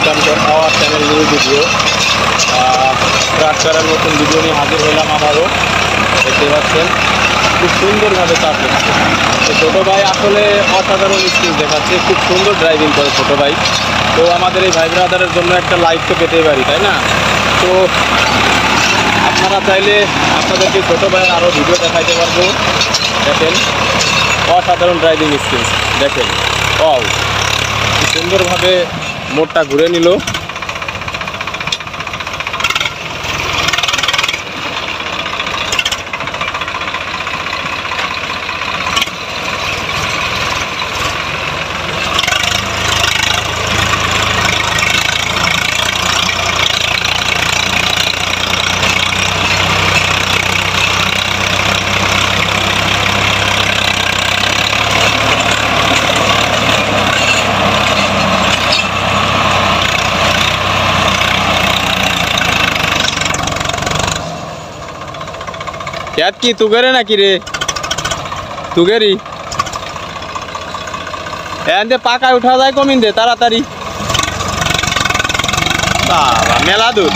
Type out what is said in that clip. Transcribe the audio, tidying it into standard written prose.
Welcome to our channel new video. ট্রাক্টরের নতুন video নিয়ে হাজির হলাম আবারও। দেখতে পাচ্ছেন খুব সুন্দরভাবে চাষ হচ্ছে। তো ছোটো ভাই আসলে অসাধারণ স্কিল দেখাচ্ছে, খুব সুন্দর ড্রাইভিং করে ছোটো ভাই। তো আমাদের এই ভাই ব্রাদারের জন্য একটা লাইক তো পেতেই পারি, তাই না? তো আপনারা চাইলে আপনাদেরকে ছোটো ভাইয়ের আরও ভিডিও দেখাইতে পারবো। দেখেন অসাধারণ ড্রাইভিং স্কিলস দেখেন। ওয়াও, সুন্দরভাবে মোড়টা ঘুরে নিল। क्या की तू करे ना कि रे तू गेरी दे पाका उठा जाए कमिन दे ताड़ाताड़ी बाबा मेला दूर।